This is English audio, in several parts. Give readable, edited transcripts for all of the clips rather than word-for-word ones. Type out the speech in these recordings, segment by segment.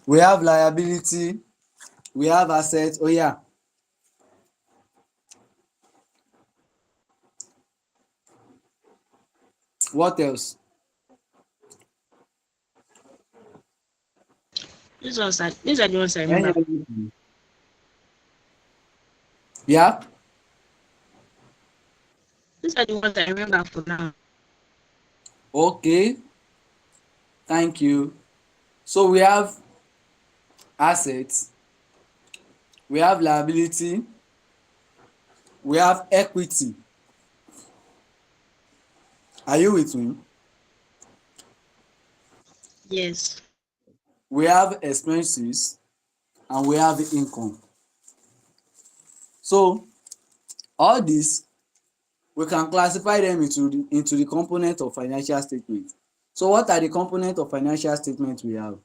We have liability, we have assets. Oh yeah. What else? These are the ones I Any remember. other thing? Yeah. These are the ones I remember for now. Okay. Thank you. So we have assets, we have liability, we have equity. Are you with me? Yes. We have expenses and we have income. So all this we can classify them into the component of financial statement. So what are the component of financial statement we have?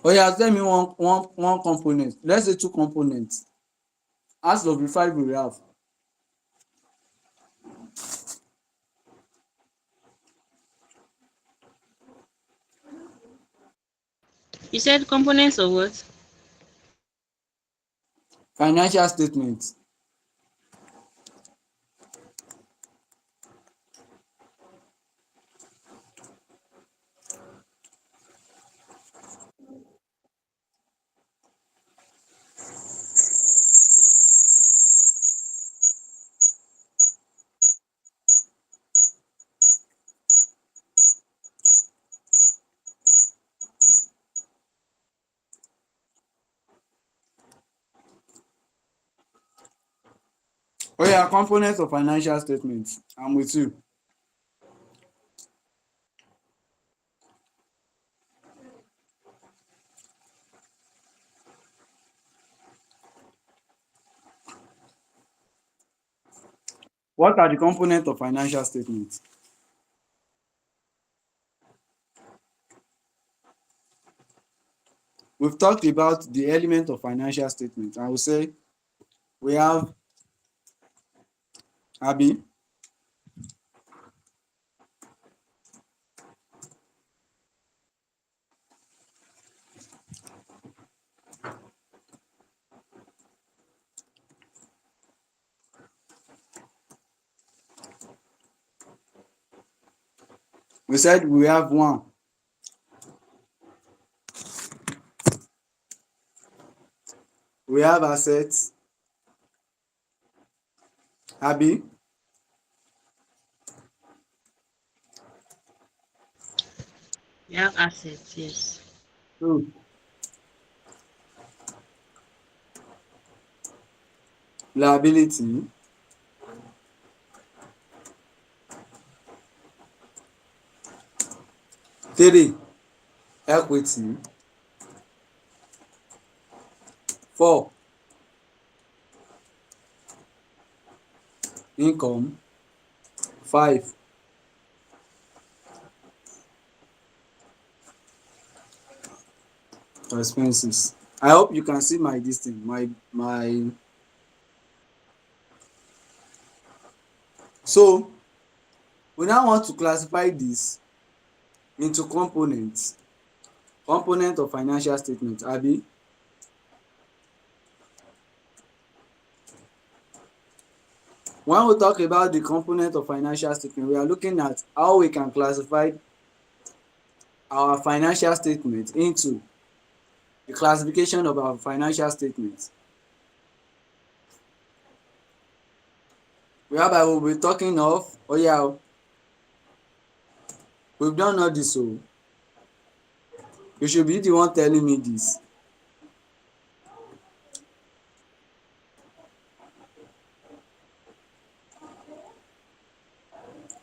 Oh yeah, tell me one component. Let's say two components. Out of the five we have. You said components of what? Financial statement. Oh yeah, components of financial statement. I'm with you. What are the components of financial statement? We've talked about the element of financial statement. I will say we have Abi. We said we have one. We have assets. Abi. You have assets, yes. Two. Liability. Three. Equity. Four. Income. Five. Expenses. I hope you can see my this thing. My. So we now want to classify this into components. Component of financial statement. Abi. When we talk about the component of financial statement, we are looking at how we can classify our financial statement into the classification of our financial statement. Whereby we'll be talking of, oh yeah, we've done all this, so you should be the one telling me this.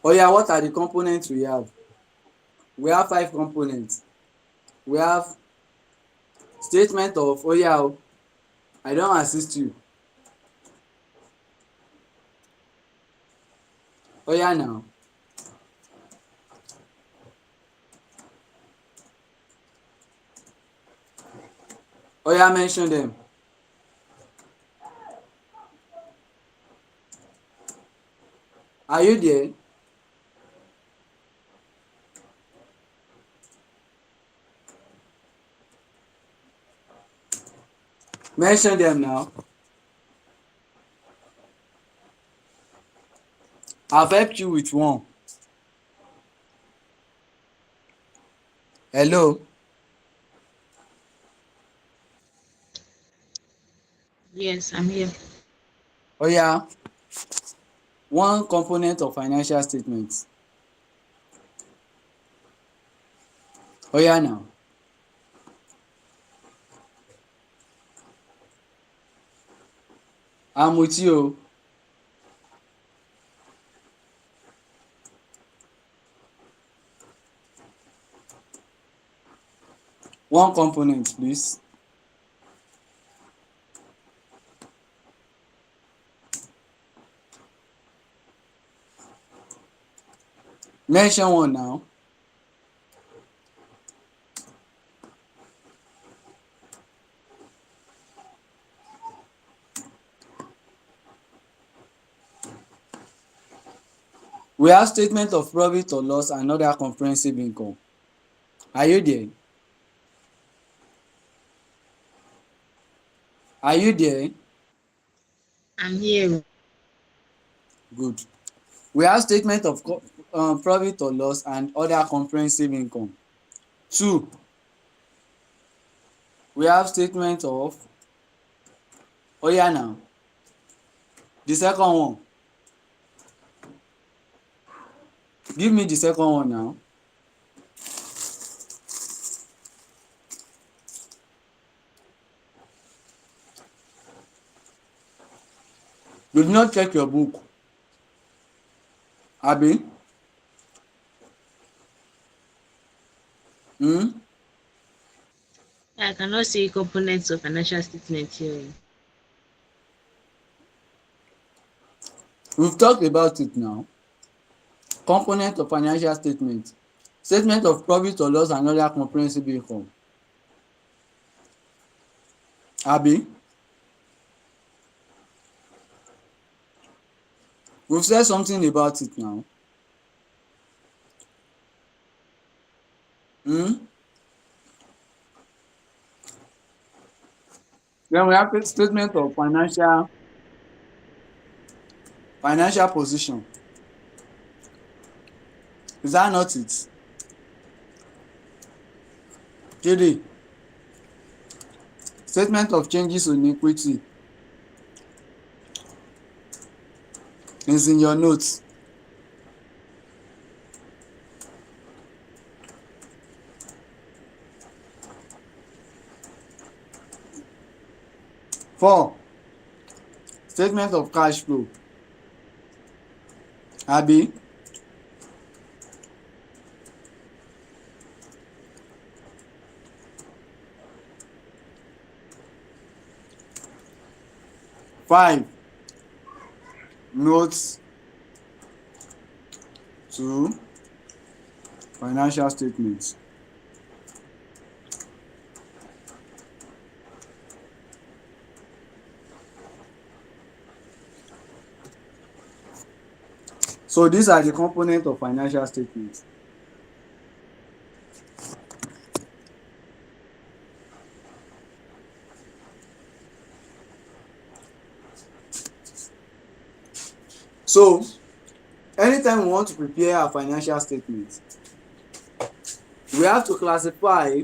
Oh yeah, what are the components we have? We have five components. We have statement of, oh yeah, I don assist you. Oh yeah now. Oya, mention them. Are you there? Mention them now. I've helped you with one. Hello? Yes, I'm here. Oya, one component of financial statement. Oya now. I'm with you. One component, please. Mention one now. We have statement of profit or loss and other comprehensive income. Are you there? Are you there? I'm here. Good. We have statement of profit or loss and other comprehensive income. 2. We have statement of oya now. The second one. Give me the second one now. You did not check your book. Abi? Hmm? I cannot see components of financial statement here. We've talked about it now. Component of financial statement. Statement of profit or loss and other comprehensive income. Abi? We've said something about it now. Hmm? Then we have a statement of financial position. Is that not it? 3. Statement of changes in equity is in your notes. 4. Statement of cash flow. Abi? 5. Notes to financial statements. So these are the components of financial statements. So anytime we want to prepare our financial statements, we have to classify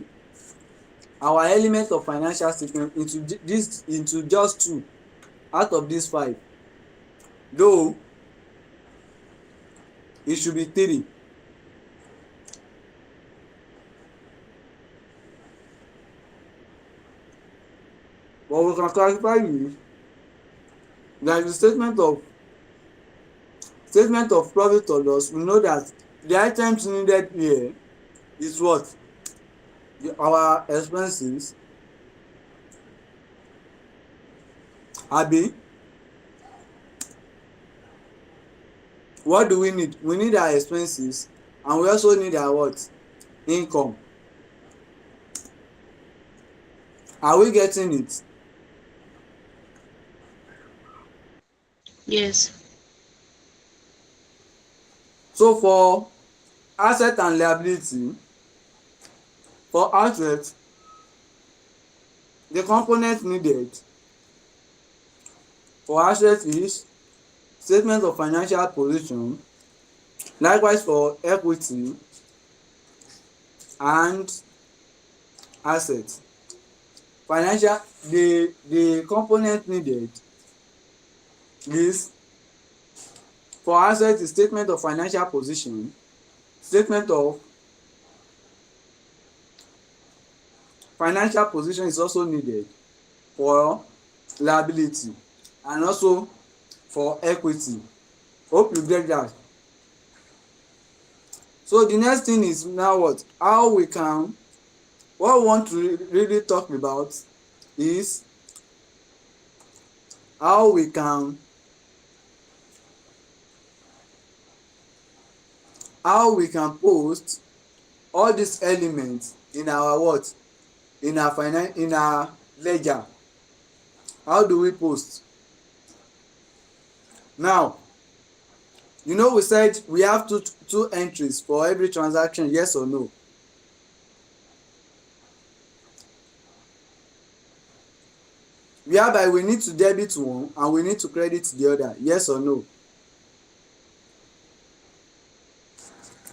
our element of financial statement into just 2 out of these 5. Though it should be 3. But we can classify it. There is a statement of profit or loss. We know that the items needed here is what? Our expenses. Abi? What do we need? We need our expenses and we also need our what? Income. Are we getting it? Yes. So for asset and liability, for asset, the component needed for asset is statement of financial position. Likewise for equity and asset. Financial, the component needed is for asset is statement of financial position. Statement of financial position is also needed for liability and also for equity. Hope you get that. So the next thing is now what? How we can, what we want to really talk about is how we can, how we can post all these elements in our what? In our in our ledger. How do we post? Now, you know we said we have two entries for every transaction, yes or no? Whereby we need to debit one and we need to credit the other, yes or no?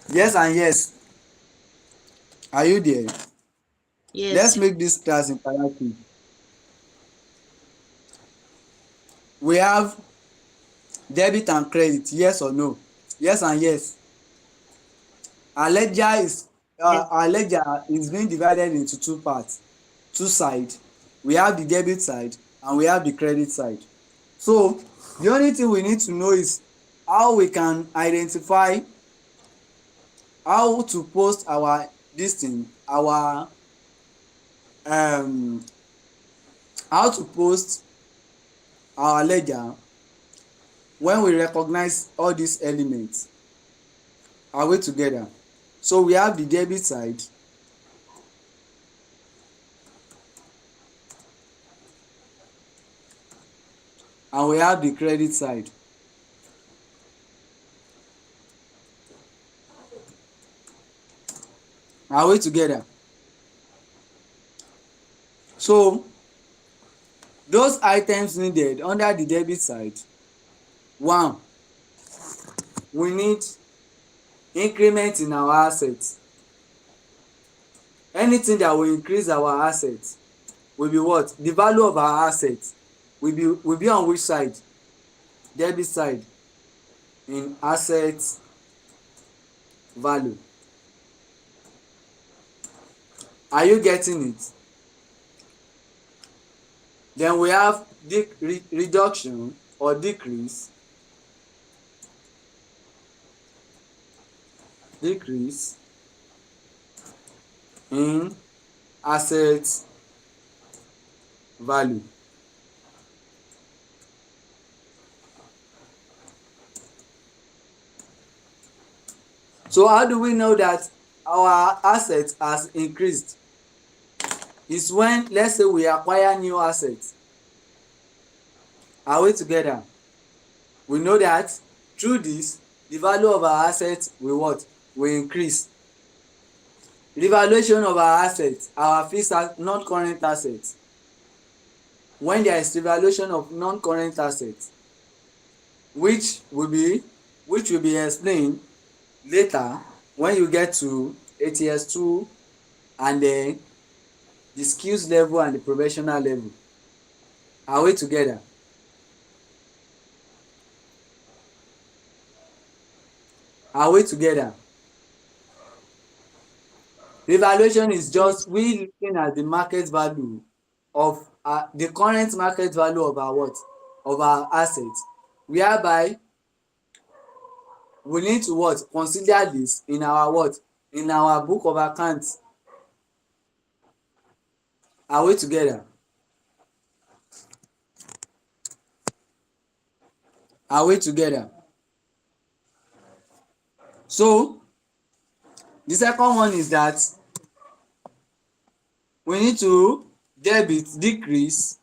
Yes and yes. Are you there? Let's Yes. make this class interactive. We have debit and credit, yes or no? Yes and yes. Our ledger is Yes. our ledger is being divided into two parts, two sides. We have the debit side and we have the credit side. So the only thing we need to know is how we can identify how to post our this thing, our um how to post our ledger when we recognize all these elements. Are we together? So we have the debit side and we have the credit side. Are we together? So those items needed under the debit side, one, we need increment in our assets. Anything that will increase our assets will be what? The value of our assets will be on which side? Debit side in asset value. Are you getting it? Then we have reduction or decrease in asset value. So how do we know that our assets has increased? Is when, let's say, we acquire new assets. Are we together? We know that through this the value of our assets will what? Will increase. Revaluation of our assets, our fixed non-current assets. When there is revaluation of non-current assets, which will be explained later when you get to ATS2 and then the skills level and the professional level. Are we together? Are we together? Revaluation is just Yes. we looking at the market value of the current market value of our what? Of our assets, whereby we need to what? Consider this in our what? In our book of accounts. Are we together? Are we together? So the second one is that we need to debit decrease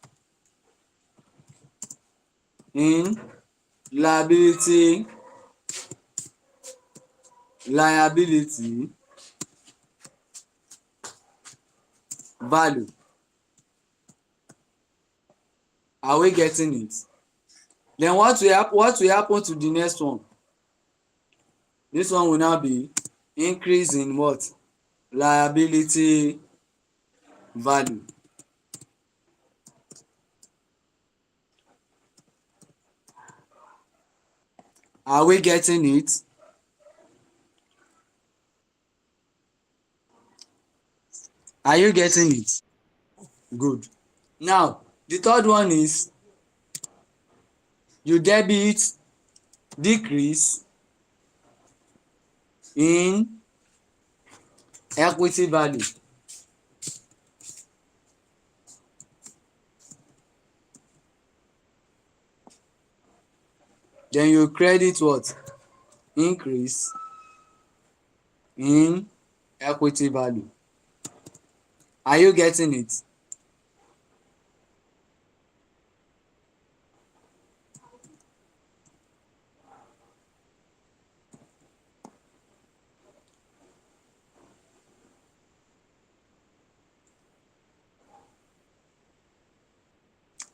in liability value. Are we getting it? Then what will happen to the next one? This one will now be increase in what? Liability value. Are we getting it? Are you getting it? Good. Now the third one is you debit decrease in equity value. Then you credit what? Increase in equity value. Are you getting it?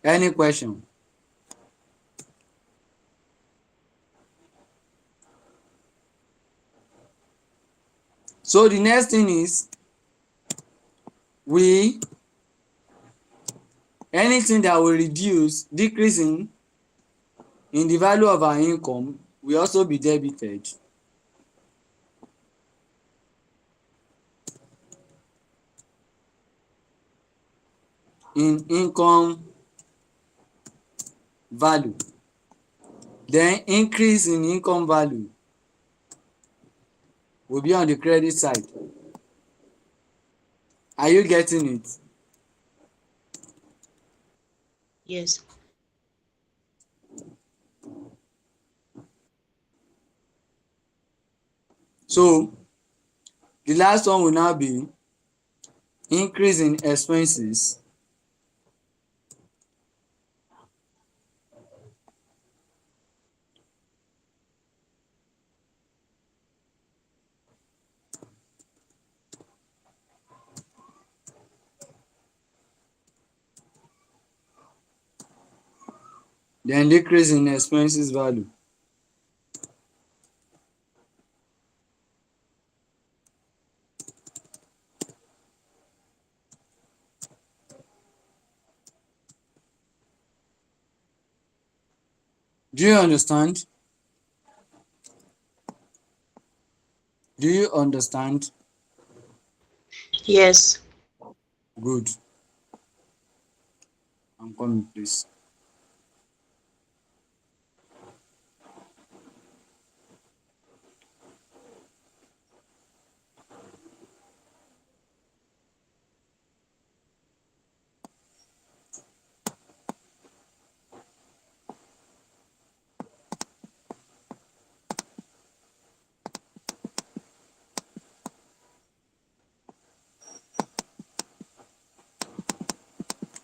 Any question? So the next thing is we anything that will reduce decrease in the value of our income will also be debited in income value. Then increase in income value will be on the credit side. Are you getting it? Yes. So the last one will now be increase in expenses then decrease in expenses value. Do you understand? Do you understand? Yes. Good. I'm coming, please.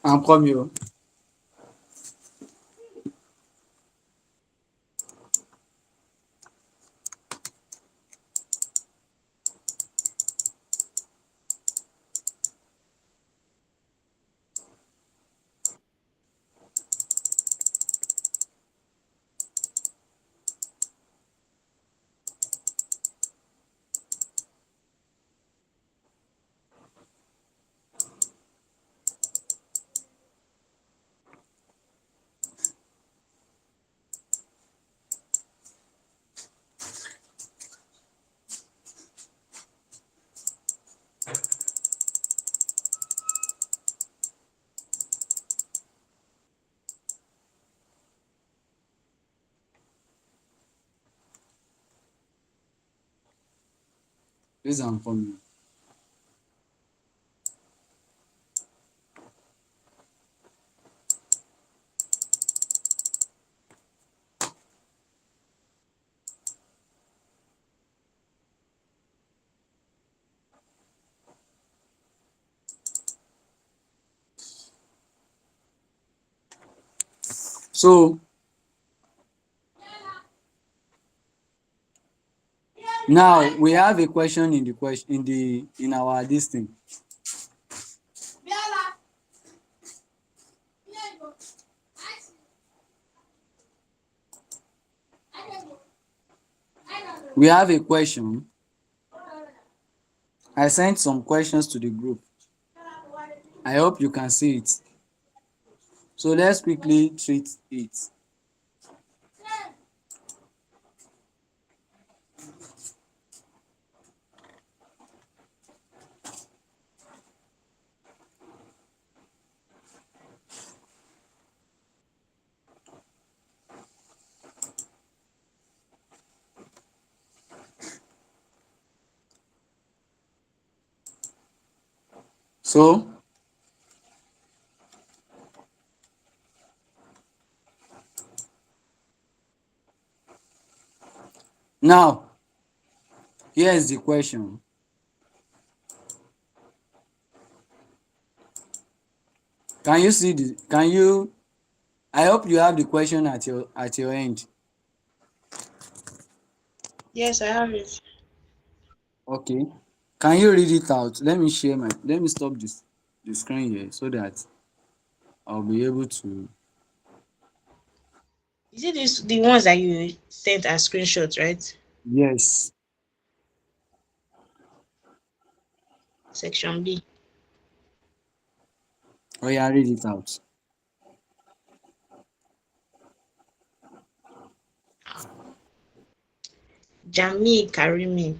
I'm coming. Oh. Please, I'm coming. So now we have a question in the question in our this thing. We have a question. I sent some questions to the group. I hope you can see it. So let's quickly treat it. So now here is the question. Can you see the can you I hope you have the question at your end. Yes, I have it. Okay. Can you read it out? Let me stop this the screen here so that I'll be able to. Is it this the ones that you sent as screenshots, right? Yes. Section B. Oh yeah, read it out. Jamil Karimi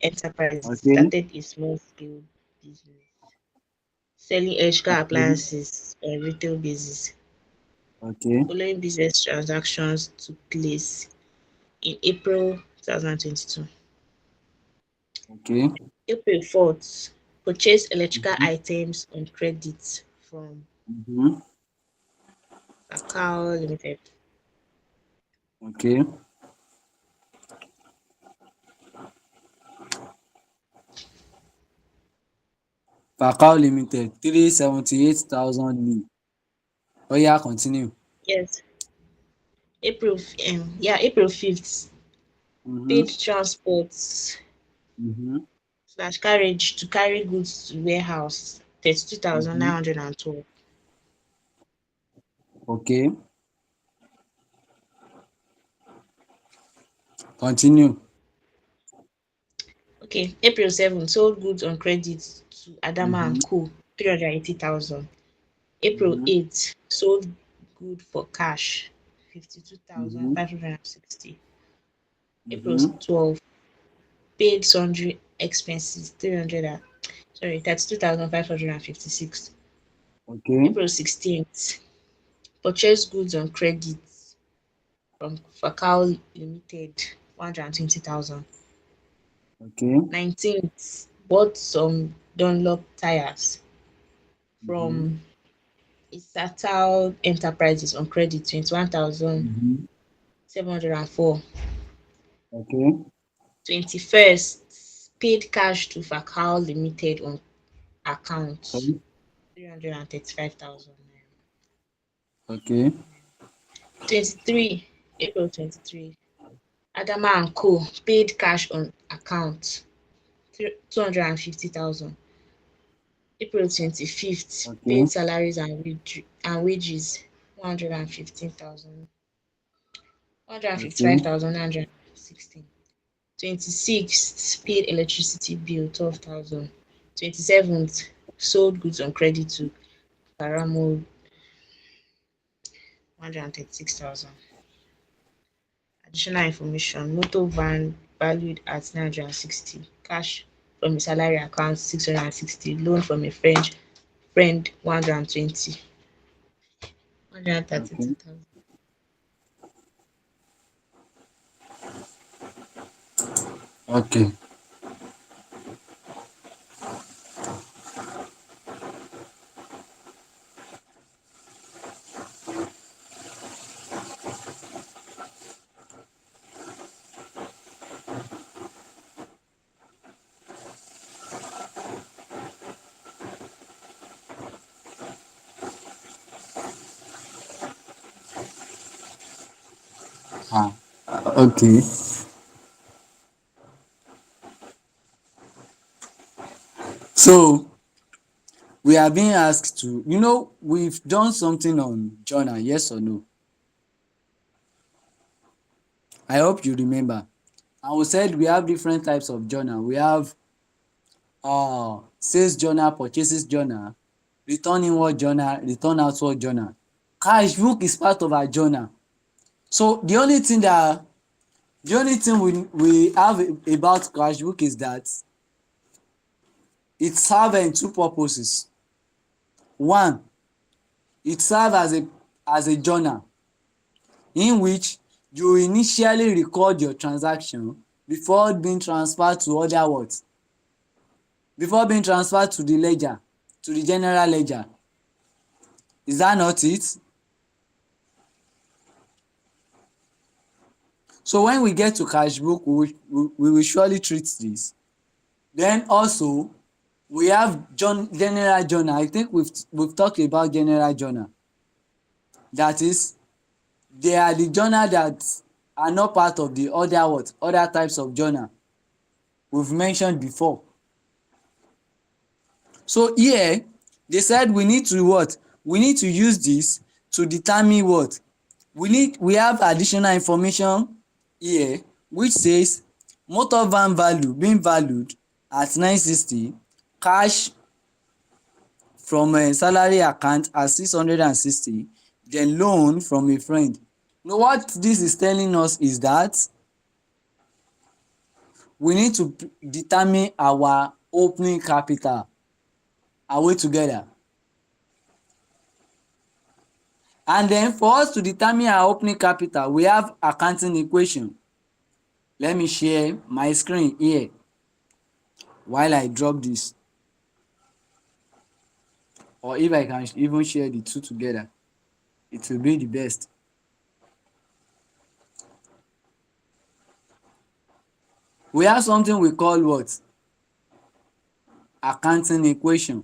Enterprises Okay. started a small scale business selling electrical Okay. appliances on a retail basis. Okay. Following business transactions took place in April 2022. Okay. April 4th, purchased electrical Mm-hmm. items on credit from Mm-hmm. Kakao Limited. Okay. Pakao Limited 378,000 new. Oh yeah, continue. Yes, April 5th, Mm-hmm. paid transports Mm-hmm. slash carriage to carry goods to warehouse Mm-hmm. 32,912. Okay. Continue. Okay, April 7th, sold goods on credit to Adama Mm-hmm. and Co. 380,000. April Mm-hmm. 8th, sold good for cash Mm-hmm. 52,560. April Mm-hmm. 12th, paid sundry expenses 32,556. Okay. April 16th, purchased goods on credit from Fakao Limited 120,000. Okay. 19th, bought some Dunlop tires Mm-hmm. from Isatal Enterprises on credit Mm-hmm. 21,704. Okay. 21st, paid cash to Fakao Limited on account Sorry. 335,000. Okay. 23, April 23, Adama and Co. paid cash on account 250,000. April 25th, Okay. paid salaries and wages 115,000, Okay. 155,916. 26th, paid electricity bill 12,000. 27th, sold goods on credit to Karamo 136,000. Additional information, motor van valued at 960, cash from a salary account 660, loan from a friend 120, Okay. 132,000. Okay. Ah, okay. So we are being asked to, we've done something on journal, yes or no? I hope you remember. And we said we have different types of journal. We have sales journal, purchases journal, return inward journal, return outward journal. Cash book is part of our journal. So the only thing we have about cash book is that it serves two purposes. One, it serves as a journal in which you initially record your transaction before being transferred to other what? Before being transferred to the ledger, to the general ledger. Is that not it? So when we get to cash book, we will surely treat this. Then also we have general journal. I think we've talked about general journal. That is, they are the journal that are not part of the other types of journal we've mentioned before. So here they said we need to what? We need to use this to determine what? We have additional information here which says motor van value being valued at 960, cash from salary account at 660, then loan from a friend. Now what this is telling us is that we need to determine our opening capital. Are we together? And then for us to determine our opening capital, we have accounting equation. Let me share my screen here while I drop this, or if I can even share the two together, it will be the best. We have something we call what? Accounting equation.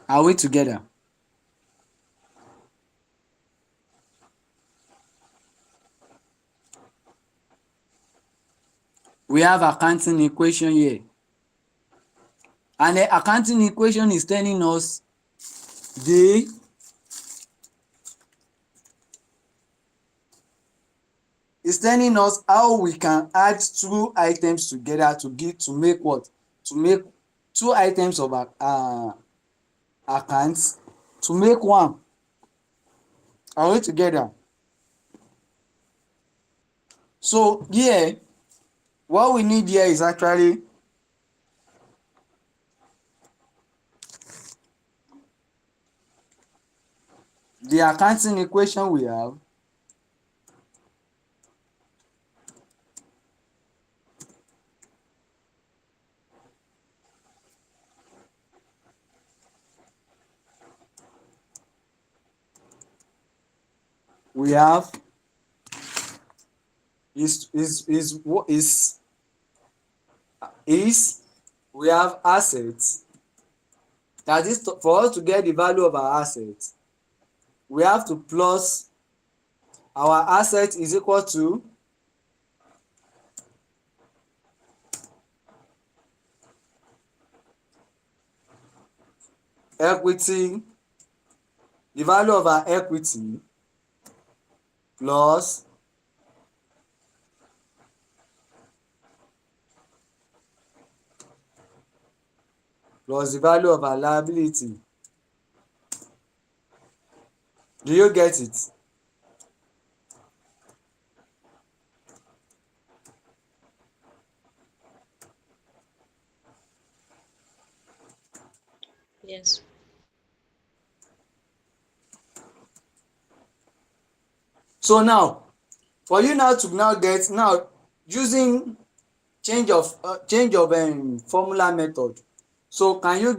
Are we together? We have accounting equation here, and the accounting equation is telling us the is telling us how we can add two items together to make what? To make two items of accounts to make one. Are we together? So here, what we need here is actually the accounting equation we have. We have is we have assets. That is, for us to get the value of our assets, we have to plus our asset is equal to equity, the value of our equity plus the value of our liability. Do you get it? Yes. So now, for you now to now get now using change of formula method. So can you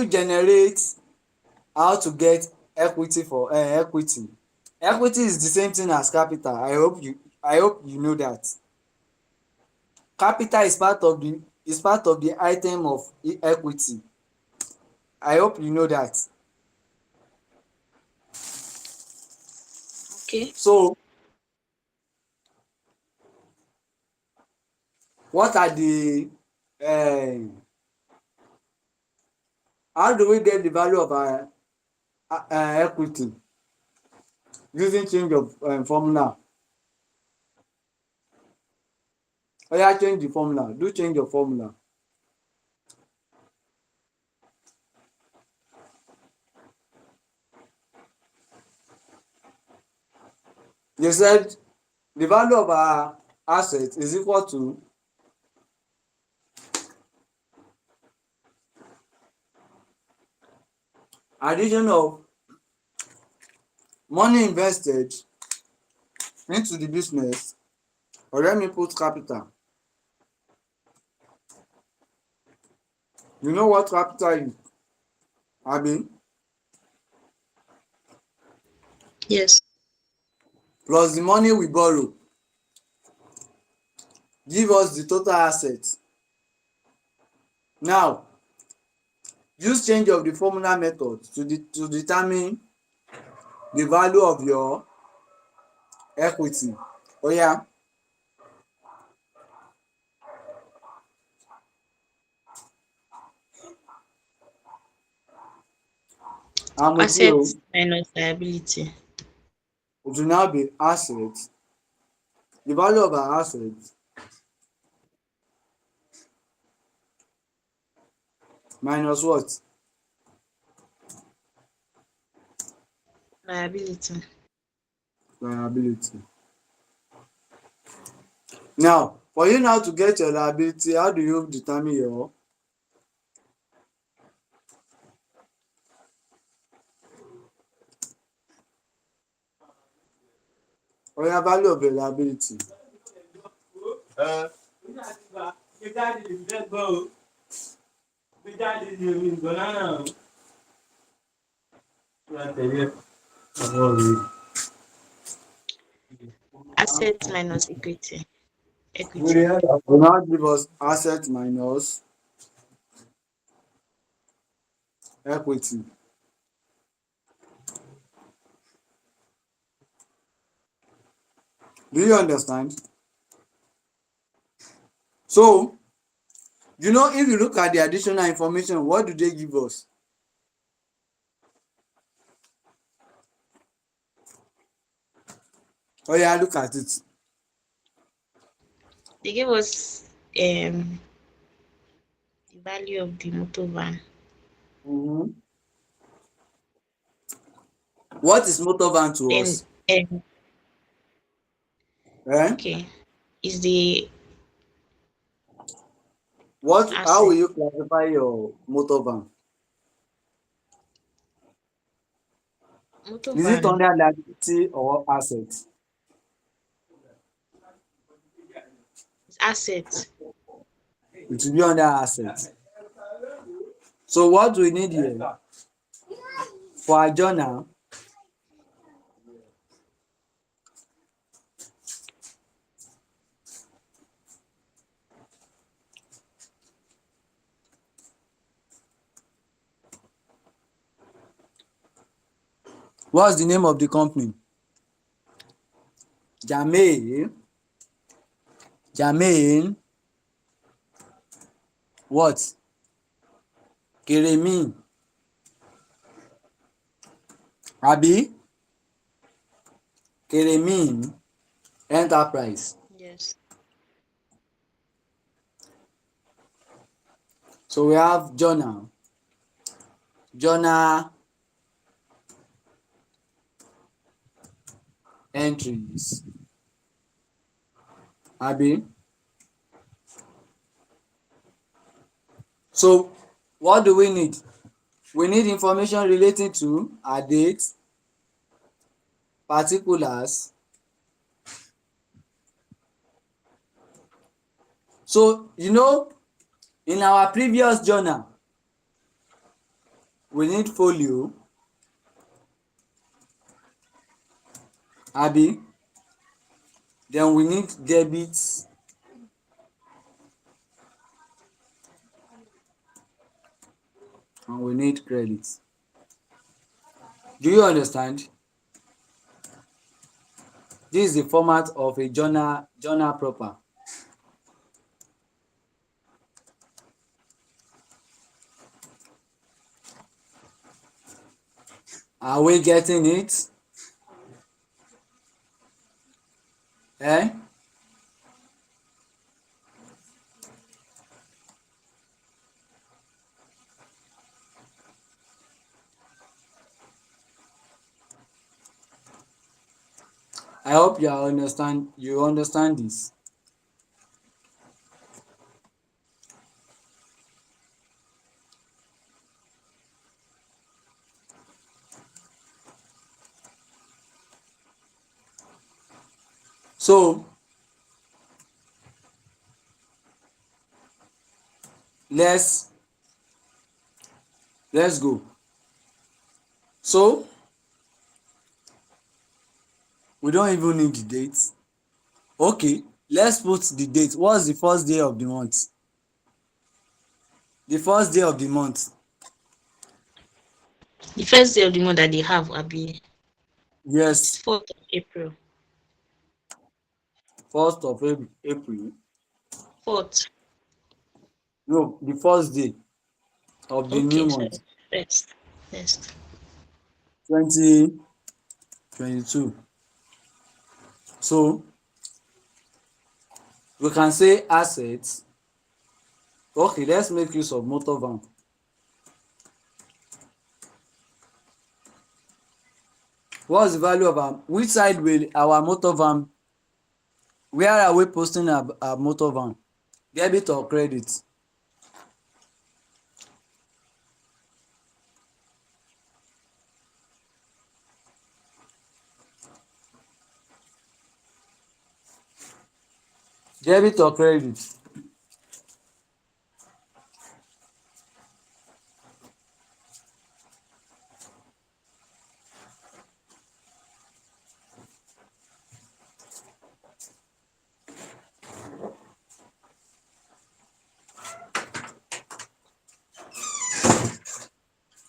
generate how to get equity for equity? Equity is the same thing as capital. I hope you know that. Capital is part of the item of equity. I hope you know that. Okay. So what are the um how do we get the value of our equity using change of formula? Oya change the formula, do change your formula. They said the value of our asset is equal to addition of money invested into the business, or let me put capital. You know what capital is, abi? Yes. Plus the money we borrow give us the total asset. Now use change of the formula method to determine the value of your equity. Oya, I'm with Asset you. minus liability. It will now be asset. The value of our asset minus what? Liability. Liability. Now for you now to get your liability, how do you determine your value of your liability? Asset minus equity. Equity. Will now give us asset minus equity. Do you understand? So you know, if you look at the additional information, what do they give us? Oya, look at it. They gave us the value of the motor van. Mm-hmm. What is motor van to Then us? Eh? okay, is the How will asset. you classify your motor van? Motor Is it van under liability or asset? is asset. It will be under asset. So what we need here for our journal, what's the name of the company? Jermaine. Jermaine. What? Keremin. Abi? Keremin Enterprise. Yes. So we have journal. Journal entries. Abi? So what do we need? We need information relating to our date, particulars. So you know, in our previous journal, we need folio, abi? Then we need debit and we need credit. Do you understand? This is the format of a journal proper. Are we getting it? Eh? I hope you understand this. So let's let's go. So we don't even need the date. Okay, let's put the date. What's the first day of the month? The first day of the month. The first day of the month that they have, Abi, it's Yes, 4th of April. 1st of April. 4th. No, the first day of the new Okay, sorry. month. First. First. 2022. So we can say assets. Okay, let's make use of motor van. What's the value of which side will our motor van, where are we posting our motor van? Debit or credit? Debit or credit?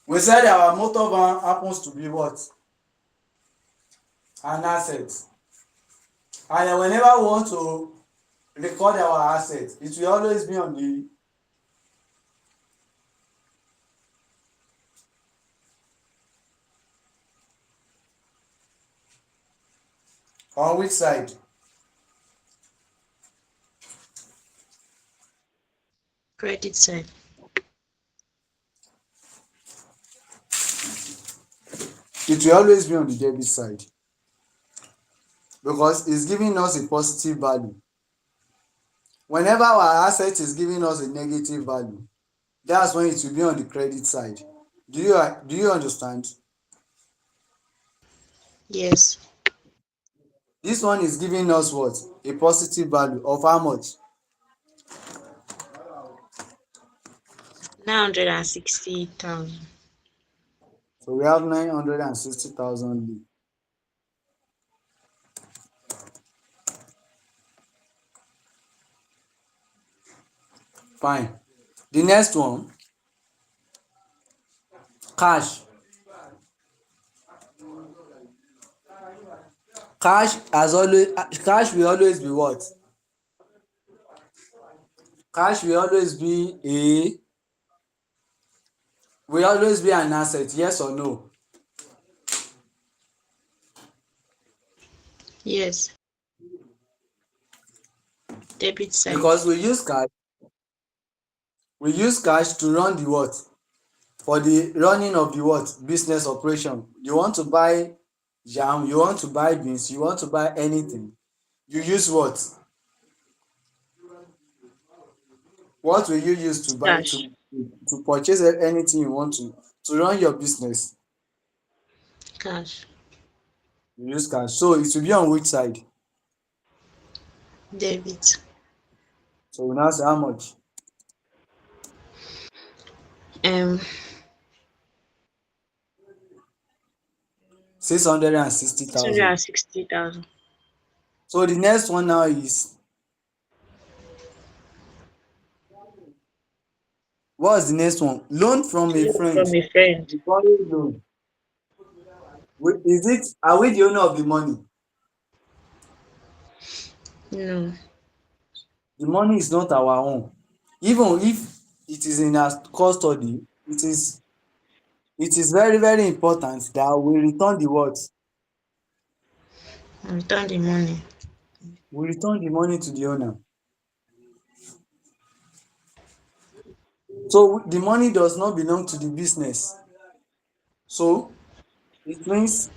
We said our motor van happens to be what? An asset. And then whenever we want to record our asset, it will always be on which side? Credit side. It will always be on the debit side because it's giving us a positive value. Whenever our asset is giving us a negative value, that's when it will be on the credit side. Do you understand? Yes. This one is giving us what? A positive value of how much? 960,000. So we have 960,000 leave. Fine. The next one, cash. Cash will always be what? Cash will always be an asset, yes or no? Yes. Debit side. Because we use cash to run the what? For the running of the what? Business operation. You want to buy yam, you want to buy beans, you want to buy anything. You use what? What will you use to buy Cash. to purchase anything you want to run your business? Cash. You use cash. So it will be on which side? Debit. So we now say how much? Um, 660,000. 660,000. So the next one now is, what's the next one? Loan from a Loan friend. from a friend. We call it loan. Are we the owner of the money? No. The money is not our own. Even if it is in our custody, it is very very important that we return the what? Return the money. We return the money to the owner. So the money does not belong to the business. So it means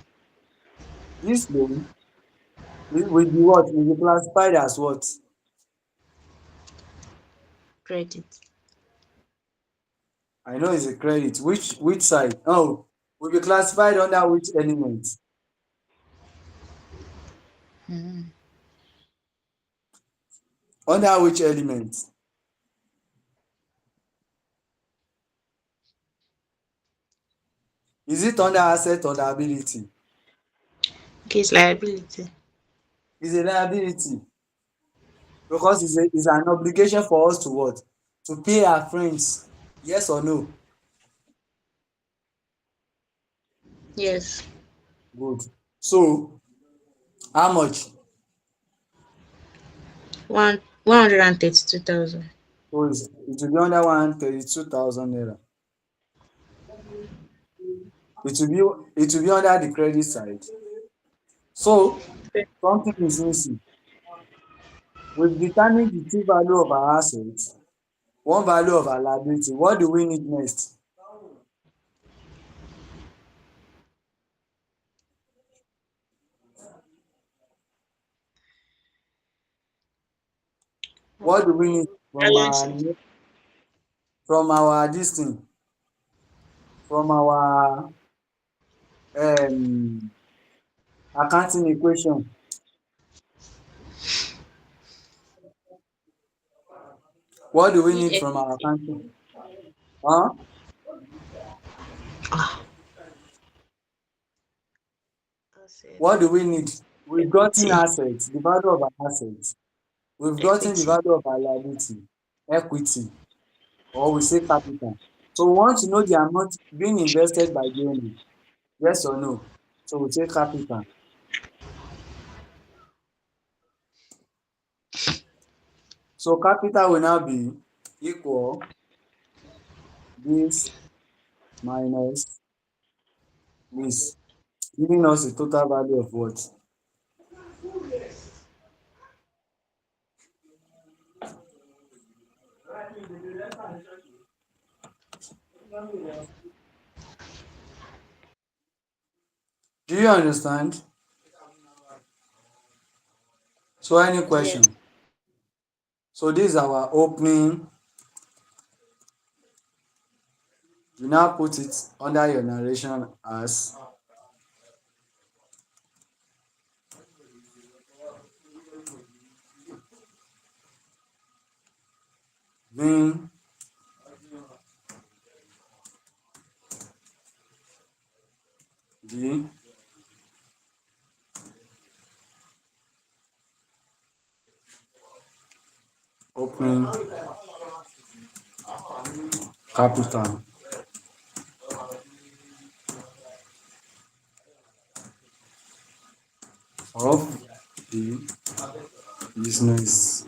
this loan will be what? Will be classified as what? Credit. I know it's a credit. Which side? Oh, will be classified under which element? Mm. Under which element? Is it under asset or liability? Okay, it's liability. It's a liability because it's an obligation for us to what? To pay our friends. Yes or no? Yes. Good. So how much? One hundred and 32,000. So it will be under 132,000 naira. It will be under the credit side. So something is missing. We've determined the true value of our assets, one value of our liability. What do we need next? What do we need from Balance our sheet. this thing, from our um accounting equation? What do we Need need from our equity. accounting? Huh? Ah, What assets. do we need? We've gotten Equity. assets, the value of our assets. We've gotten the Equity. value of our liability, equity, or we say capital. So we want to know the amount being invested by the owner. Yes or no? So we say capital. So capital will now be equal this minus this, giving us a total value of what? Do you understand? So any Yes. question? So this is our opening. You now put it under your narration as being the opening capital of the business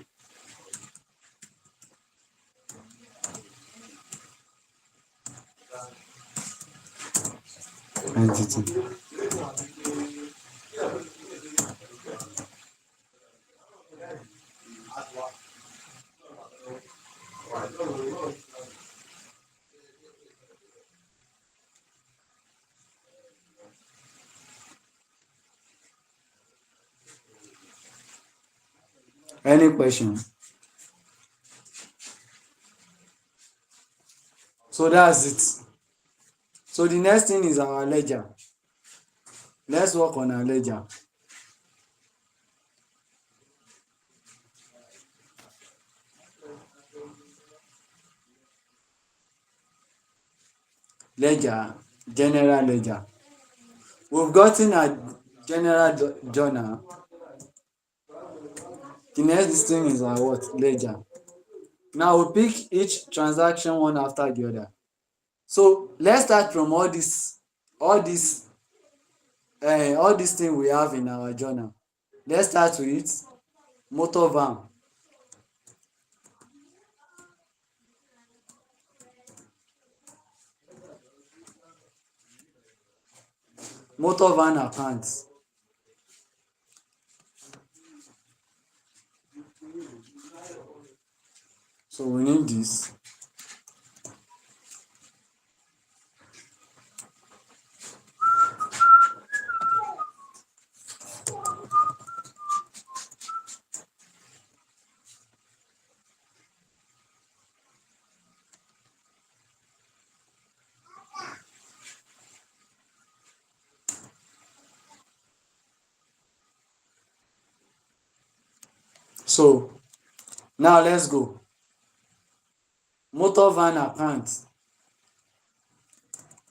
entity. Any question? So that's it. So the next thing is our ledger. Let's work on our ledger. Ledger, general ledger. We've gotten a general journal. The next thing is our what? Ledger. Now we pick each transaction one after the other. So let's start from all this all this thing we have in our journal. Let's start with motor van, motor van account. So we need this. So now let's go. Motor van account.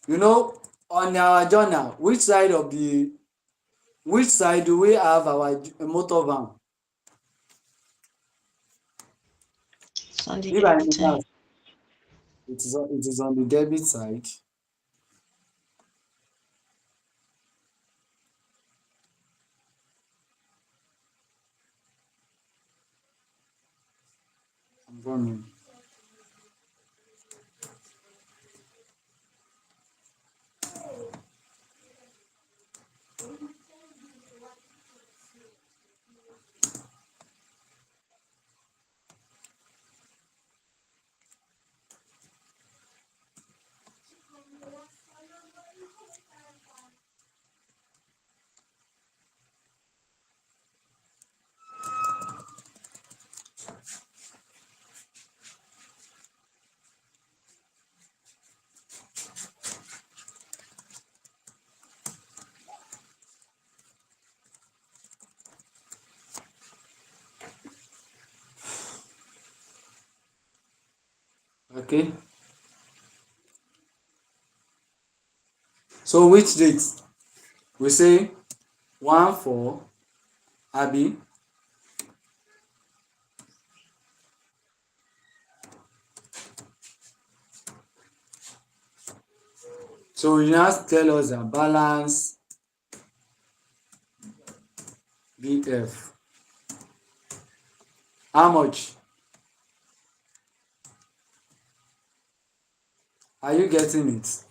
You know, on our journal, which side do we have our motor van? It's on the If I debit remember, side. it is on the debit side. I'm coming. Okay. So which date? We say 1/4, abi. So you now tell us that balance BF. How much? Are you getting it?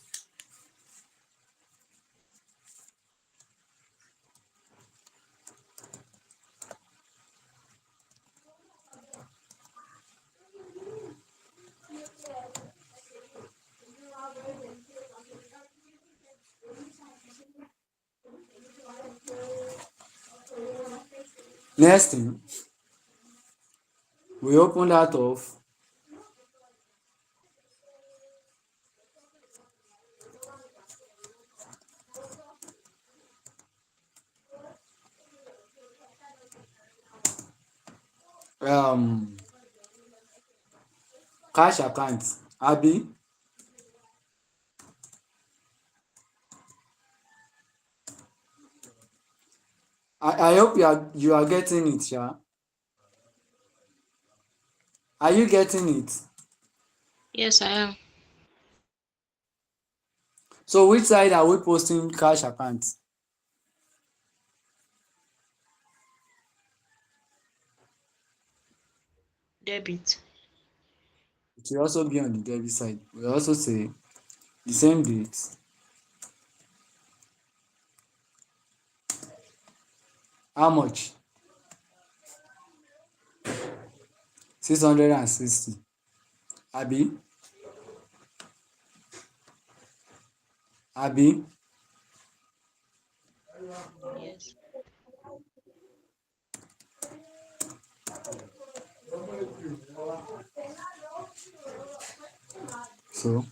Next thing, we open that of um cash account, abi. I hope you are getting it, sha. Are you getting it? Yes, I am. So which side are we posting cash account? Debit. It will also be on the debit side. We also say the same date. How much? 660. Abi? Abi? Yes. So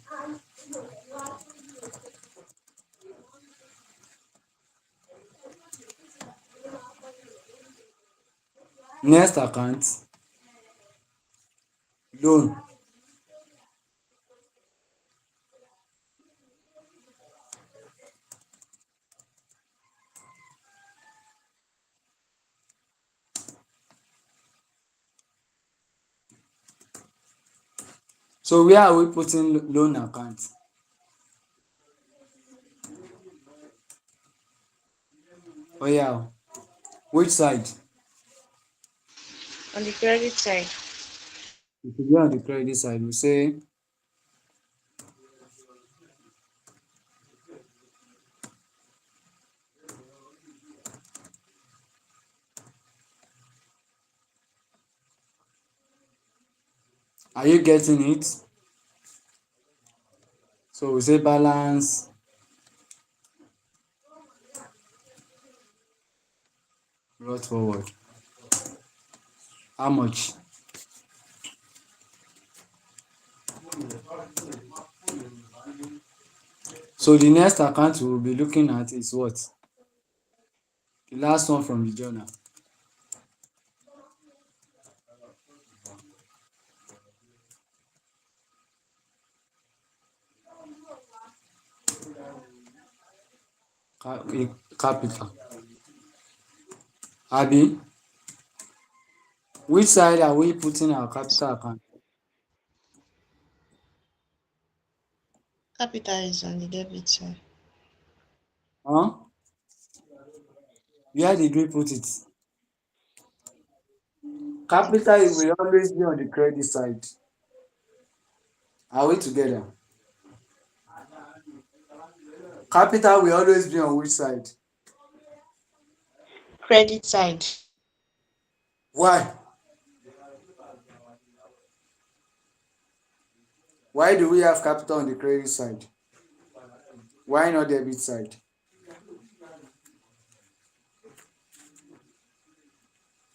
next account, loan. So where are we putting loan account? Oh yeah. Which side? On the credit side, It will be on the credit side. We say, are you getting it? So we say balance brought forward. How much? So the next account we will be looking at is what? The last one from the journal. Capital. Abi, which side are we putting our capital account? capital is on the debit side. Huh? Where did we put it? Capital will always be on the credit side. Are we together? Capital will always be on which side? Credit side. Why? Why do we have capital on the credit side? Why not debit side?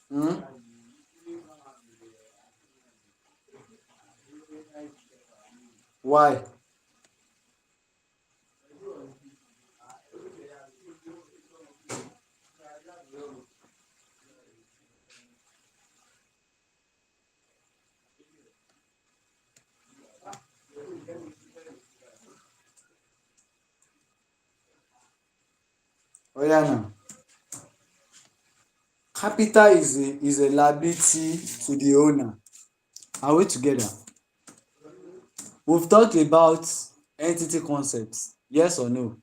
Hmm? Why? Oh yeah, now. Capital is a liability to the owner. Are we together? We've talked about entity concepts. Yes or no?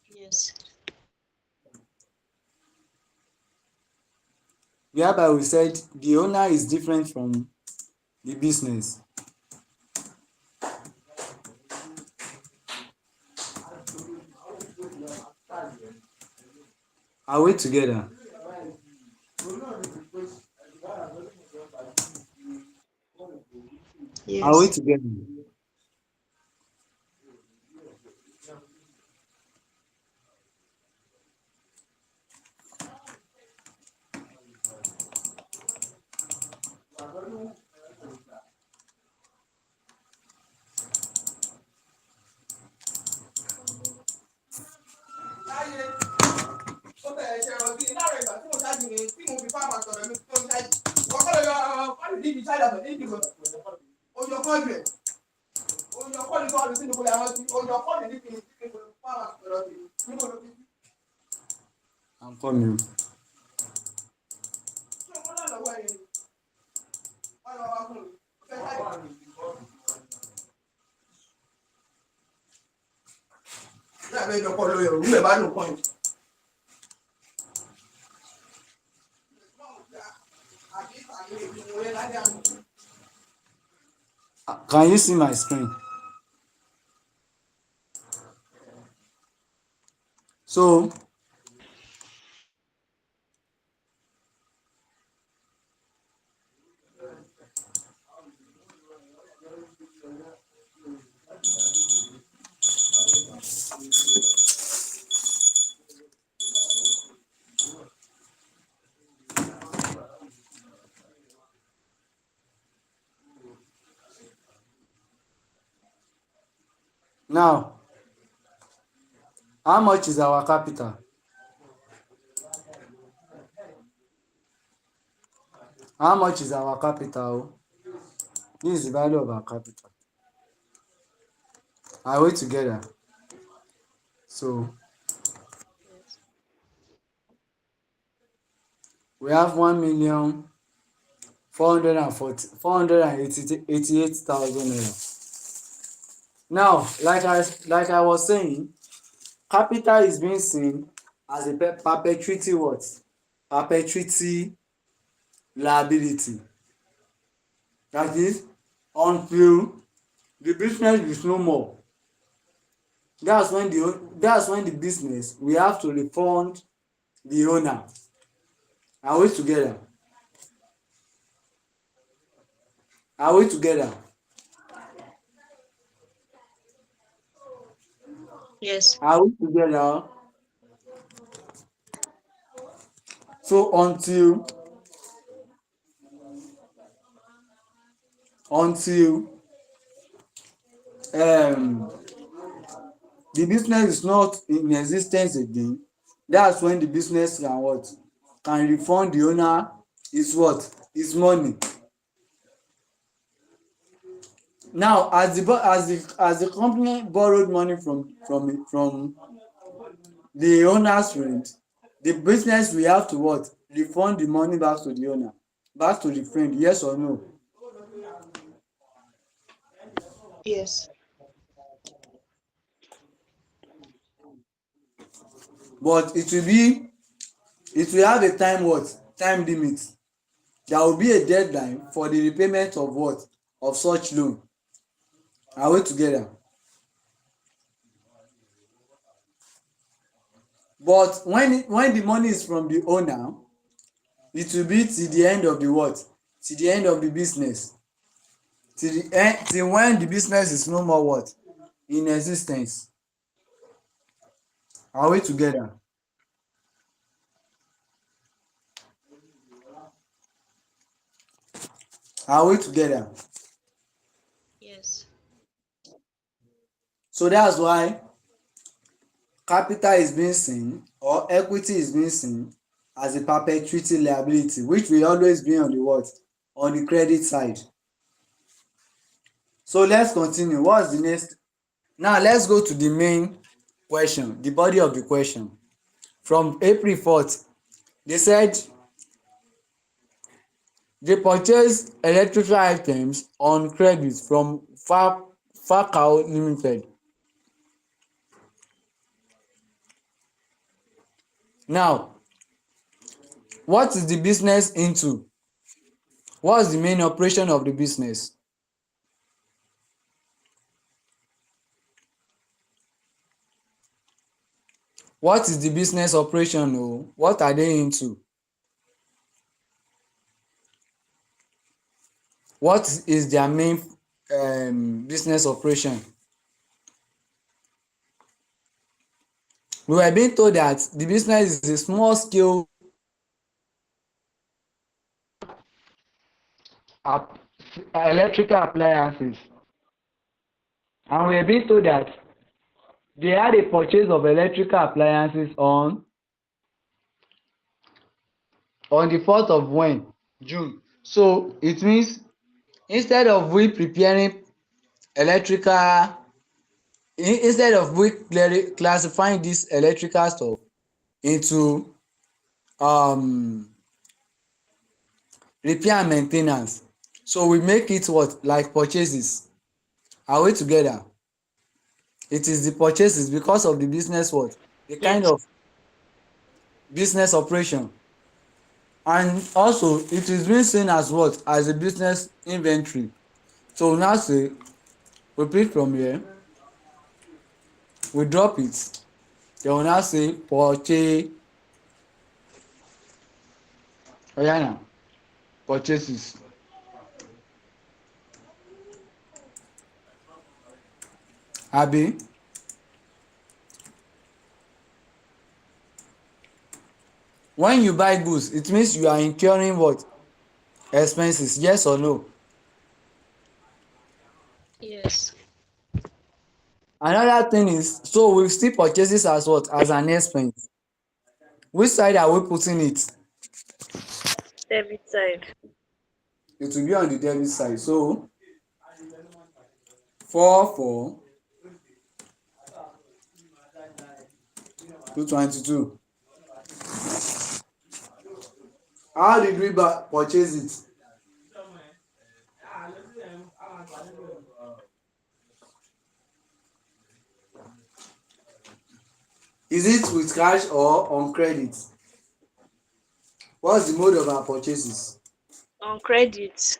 Yes. Whereby we said the owner is different from the business. Are we together? Are we Yes. together? I'm coming. Can you see my screen? So now, how much is our capital? How much is our capital? This is the value of our capital. Are we together? So Yes. we have 1,488,000 naira. Now, like I was saying, Capital is being seen as a perpetuity what? Perpetuity liability. That is, until the business is no more. That's when the business we have to refund the owner. Are we together? Are we together? Yes. Are we together? So until um the business is not in existence again, that's when the business can what? Can refund the owner his what? His money. Now as the company borrowed money from the owner's friend, the business will have to what? Refund the money back to the owner, back to the friend, yes or no? Yes. But it will have a time what? Time limit. There will be a deadline for the repayment of what? Of such loan. Are we together? But when the money is from the owner, it will be till the end of the what? Till the end of the business. Till when the business is no more what? In existence. Are we together? Are we together? Yes. So that's why capital is being seen or equity is being seen as a perpetuity liability, which will always be on the what? On the credit side. So let's continue. What's the next? Now let's go to the main question, the body of the question. From April 4th, they said they purchased electrical items on credit from Fakao Limited. Now, what is the business into? What's the main operation of the business? What is the business operation? Oh, what are they into? What is their main business operation? We were being told that the business is a small scale app, electrical appliances, and we were being told that they had a purchase of electrical appliances on the 4th of when? June. So it means instead of we preparing electrical instead of we classifying this electrical stuff into um repair and main ten ance, so we make it what? Like purchases. Are we together? It is the purchases because of the business what? The kind Yes. of business operation. And also it is being seen as what? As a business inventory. So we now say we pick from here, we drop it, then we now say purchase. Oya now, purchases. Abi, when you buy goods it means you are incurring what? Expenses, yes or no? Yes. Another thing is, so we still purchase this as what? As an expense. Which side are we putting it? Debit side. It will be on the debit side. So 4 4 222. How did we purchase it? Is it with cash or on credit? What's the mode of our purchases? On credit.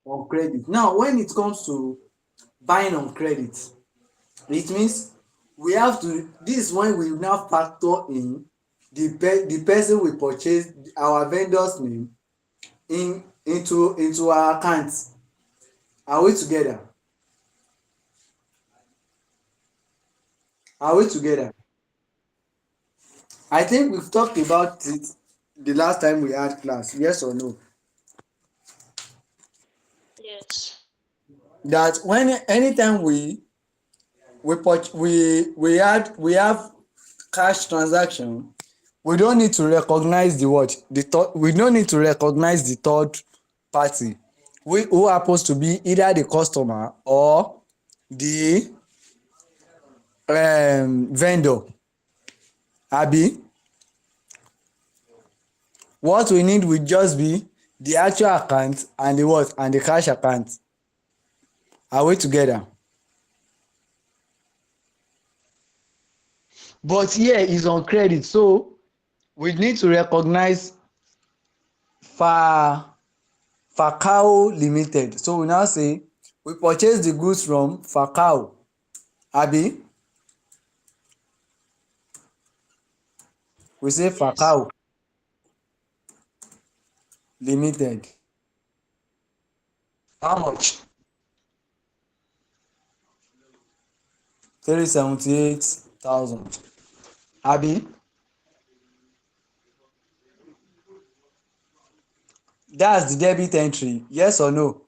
On credit. Now when it comes to buying on credit, it means we have to, this is when we now factor in the person we purchase, our vendor's name, into our account. Are we together? Are we together? I think we've talked about it the last time we had class, yes or no? Yes. That when anytime we have cash transaction, we don't need to recognize the what, the third, we don't need to recognize the third party, who happens to be either the customer or the vendor. Abi, what we need will just be the actual account and the what, and the cash account. Are we together? But here is on credit, so we need to recognize fa Fakao Limited. So we now say we purchase the goods from Fakao. Abi, we say Yes. Fakao Limited. How much? 378,000. Abi, that's the debit entry. Yes or no?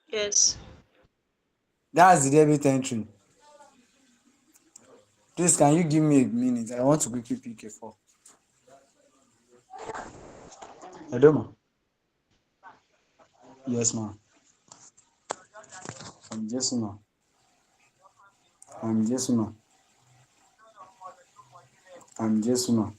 Yes. That's the debit entry. Please, can you give me a minute? I want to quickly pick a phone. Hello, ma. Yes, ma. Yes, ma. Yes, ma. Yes, ma.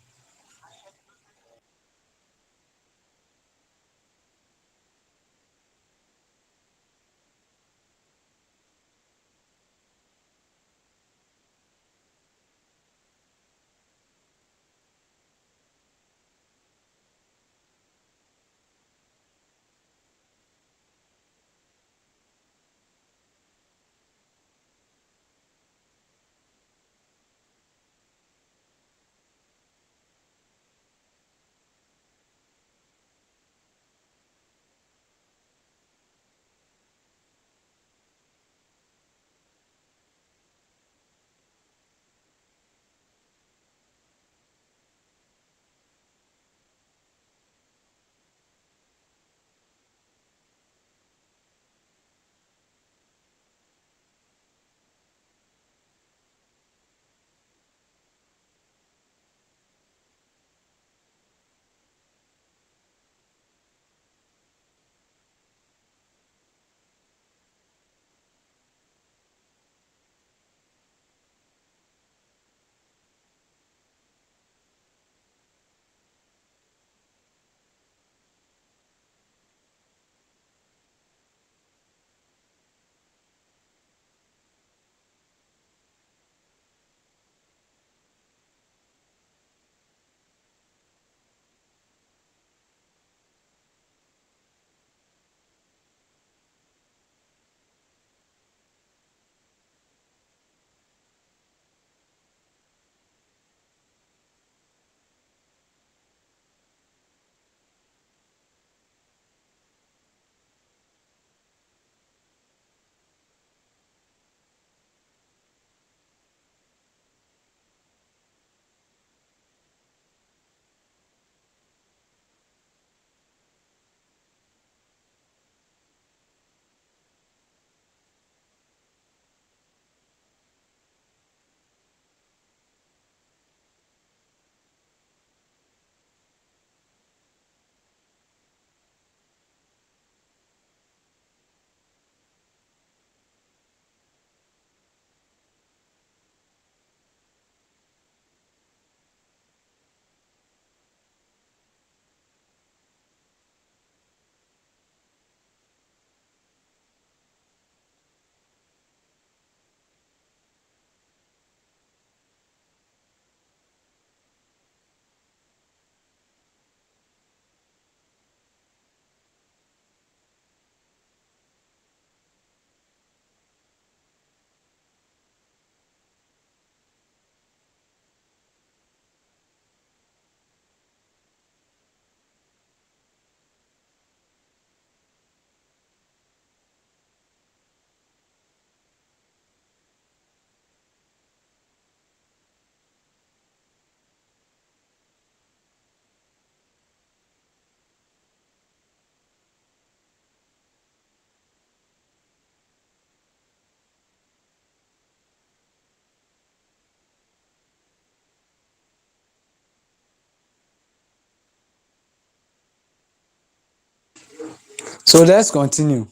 So let's continue.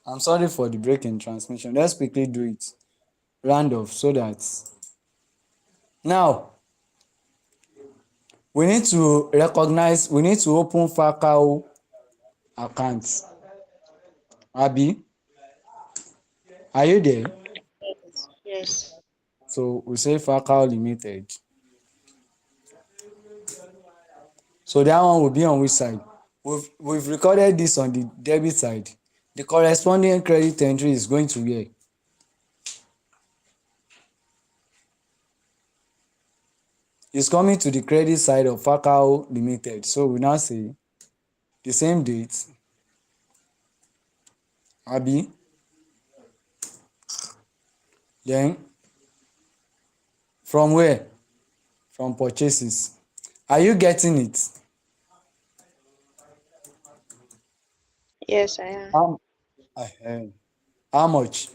I'm sorry for the break in transmission. Let's quickly do it. Round off so that now we need to open Fakao account. Abi, are you there? Yes. Yes. So we say Fakao Limited. So that one will be on which side? We've recorded this on the debit side. The corresponding credit entry is going to where? It's coming to the credit side of Fakao Limited. So we now say the same date, Abi, then from where? From purchases. Are you getting it? Yes, I am. How, uh, how much?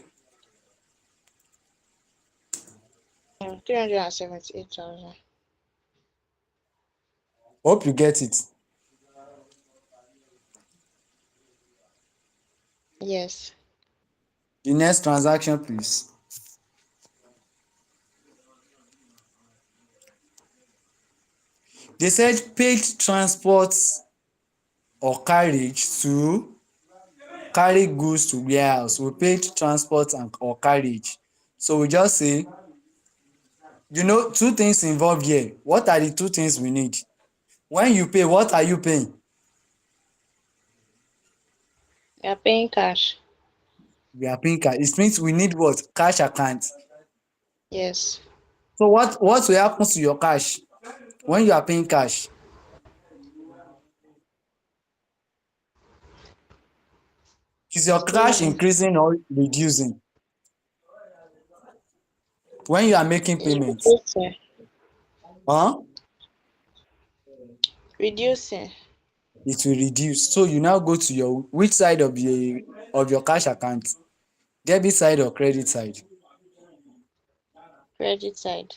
378,000. Hope you get it. Yes. The next transaction, please. They said paid transport or carriage to carry goods to warehouse. We paid transport and or carriage. So we just say, two things involved here. What are the two things we need? When you pay, what are you paying? You are paying cash. We are paying cash. It means we need what? Cash account. Yes. So what will happen to your cash when you are paying cash? Is your cash So increasing or reducing when you are making it's payments? reducing. Huh? Reducing. It will reduce. So you now go to your which side of your cash account? Debit side or credit side? Credit side.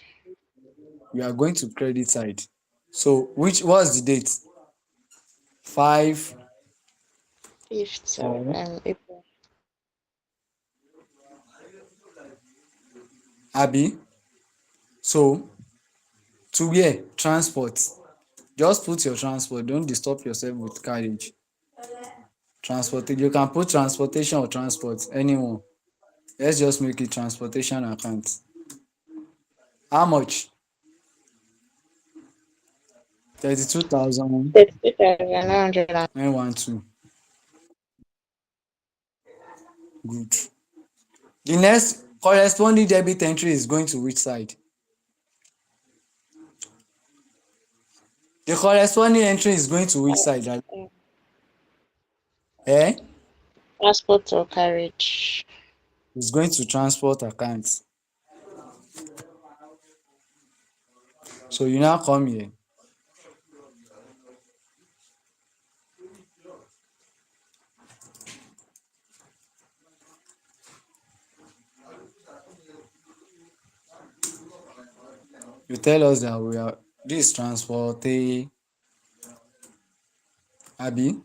You are going to credit side. So what's the date? 5 5th of or April. Abi? So to where? Transport. Just put your transport. Don't disturb yourself with carriage. Transport. You can put transportation or transport. Anyone. Let's just make it transportation account. How much? 32,900. 32,912. Good. The next corresponding debit entry is going to which side? The corresponding entry is going to which side? Eh? Transport or carriage. It's going to transport account. So you now come here. You tell us that we are this transport Abi.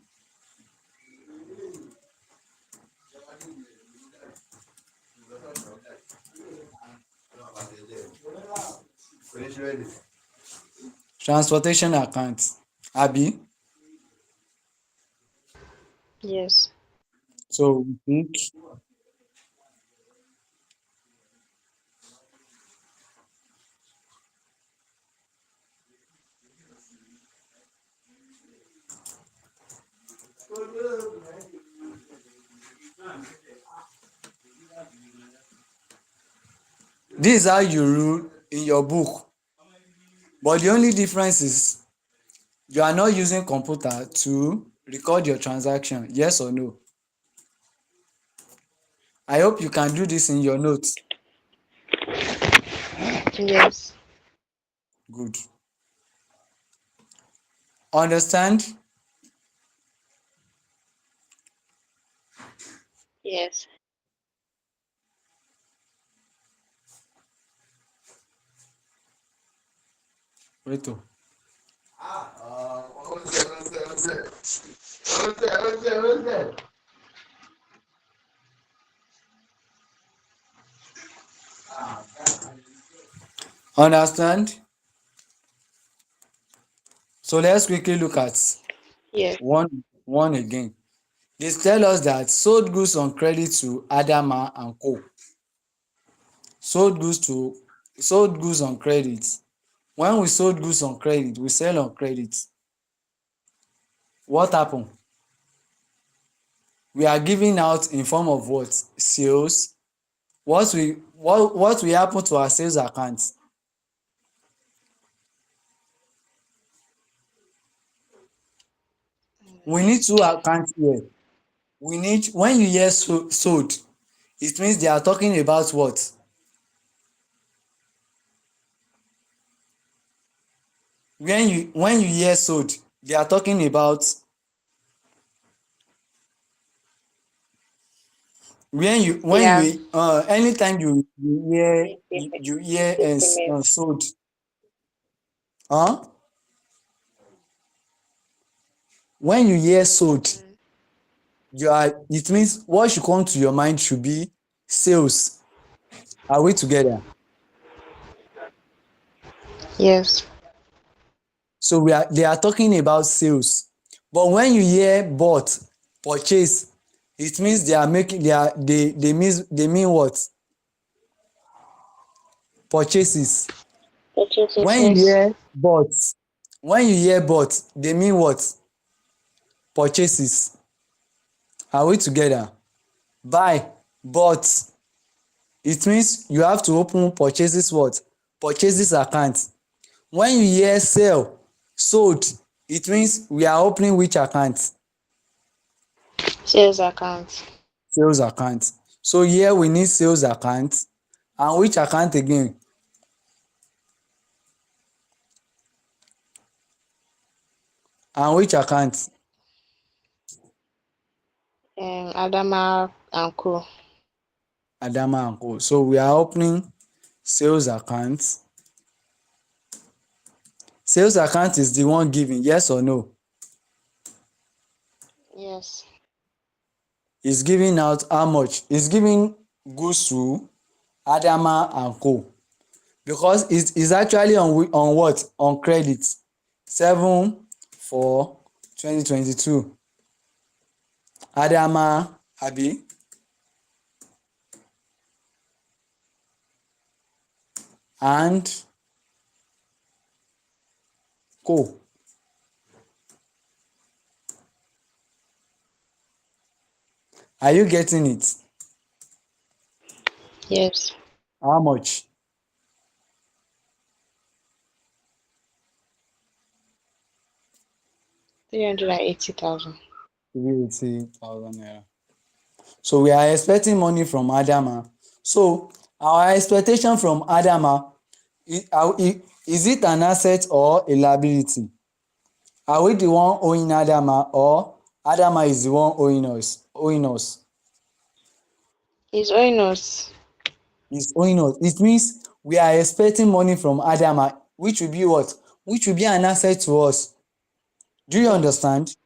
Transportation account. Abi. Yes. So we think this is how you rule in your book. But the only difference is you are not using computer to record your transaction. Yes or no? I hope you can do this in your notes. Yes. Good. Understand? Yes. Wait. Oh. Understand? So let's quickly look at Yes. one again. They tell us that sold goods on credit to Adama and Co. Sold goods to sold goods on credit. When we sold goods on credit, we sell on credit. What happen? We are giving out in form of what? Sales. What will happen to our sales account? We need two accounts here. We need when you hear sold, it means they are talking about what? When you hear sold, they are talking about We when have you anytime made payment. you hear Made payments. sold, huh? When you hear sold, Mm, it means what should come to your mind should be sales. Are we together? yes. So they are talking about sales. But when you hear bought, purchase, it means they are making they mean what? Purchases. Purchases. When you Yes. hear bought, they mean what? Purchases. Are we together? Buy, bought, it means you have to open purchases what? Purchases account. When you hear sell, sold, it means we are opening which account? Sales account. Sales account. So here we need sales account. And which account again? And which account? Adama and Co. Adama and Co. So we are opening sales account. Sales account is the one giving, yes or no? Yes. Is giving out how much? Is giving goods to Adama and Co. Because it is actually on what? On credit. 7/4/2022. Adama abi and Co. Are you getting it? Yes. How much? 380,000. 380,000 naira. So we are expecting money from Adama. So our expectation from Adama, is it an asset or a liability? Are we the one owing Adama or Adama is the one owing us? He's owing us. Is owing us. It means we are expecting money from Adama, which will be what? Which will be an asset to us. Do you Yes. understand?